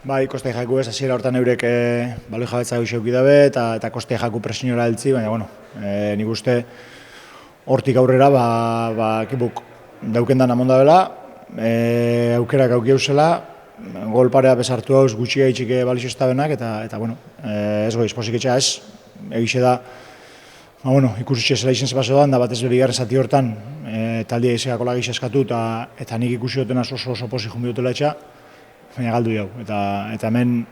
Bai, koste jaku ez, hasiera hortan eurek baloi jabetza euseuki dabe eta koste jaku presiñora heltzi, baina bueno, nik uste hortik aurrera ekipuk daukendan amonda dela, aukerak auki eusela, gol parea besartu hauz gutxi gaitxik balixo estabenak eta bueno, ez goiz, posik etxea ez, egixe da, bueno, ikusitxe zela izen zebazo da batez bigarren zati hortan taldia izegako lagix eskatu eta nik ikusi dutena oso posik jumbi dutela etxea, baina galdu jau, eta hemen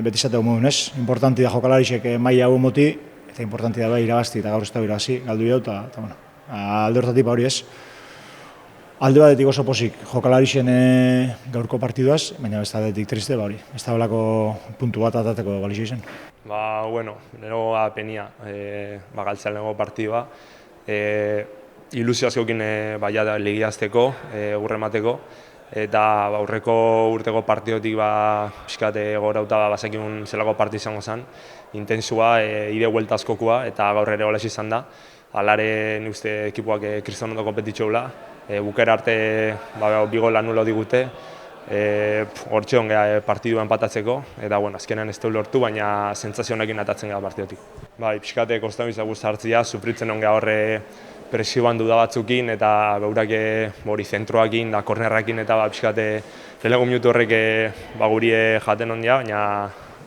beti izateko modun ez. Importanti da jokalarixek maila hau moti, eta importanti da bai irabazti eta gaur ez da irabazi, galdu jau, eta bueno, alde hortatik hori ez. Alde batetik oso posik jokalarixen gaurko partiduaz, baina beste aldetik triste hori. Ez da belako puntu bat atateko balixo izan. Bueno, lehenengo penia, galtzea lehenengo partidua. Ilusioaz gaukin ligiazteko, gurre emateko. Eta aurreko urteko partidotik pixkat gorauta bazakimun zelako partidu izango zen, intensua, ide huelta askokua eta gaur ere hola izan da. Alare nik uste ekipuak kriston ondo kompetitxoula, bukera arte bi gol anulo digute, hortxe hon geha partidua enpatatzeko, eta bueno, azkenean ez du lortu, baina sentsazio honekin atatzen geha partidotik. Pixkat kostan bizak guzti hartzia, sufritzen hon geha horre presioan duda batzukin eta beurak hori zentroakin da kornerrakin eta pixkat lehenengo minutu horrek guri jaten ondia,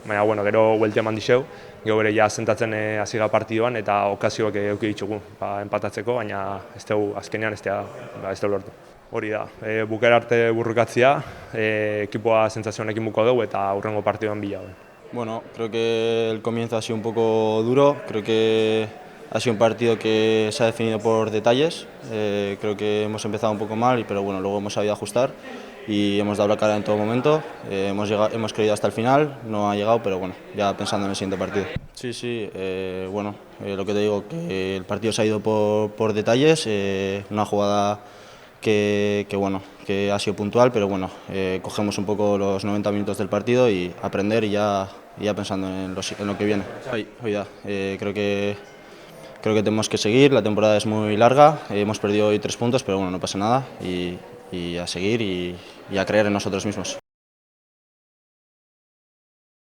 baina bueno, gero hueltia eman dixeu, gero bere ja zentatzen hasiga partiduan eta okazioak eduki ditugu enpatatzeko, baina ez dugu azkenean ez dugu lortu. Hori da, bukera arte burrukatzia, ekipoa sentsazio honekin buko dugu eta hurrengo partiduan bila. Bueno, creo que el comienzo ha sido un poco duro, creo que ha sido un partido que se ha definido por detalles, creo que hemos empezado un poco mal, pero bueno, luego hemos sabido ajustar y hemos dado la cara en todo momento, hemos creído hasta el final, no ha llegado, pero bueno, ya pensando en el siguiente partido. Sí, bueno, lo que te digo, que el partido se ha ido por detalles, una jugada que ha sido puntual, pero bueno, cogemos un poco los 90 minutos del partido y aprender y ya pensando en lo que viene. Creo que tenemos que seguir, la temporada es muy larga, hemos perdido hoy 3 puntos, pero bueno, no pasa nada y a seguir y a creer en nosotros mismos.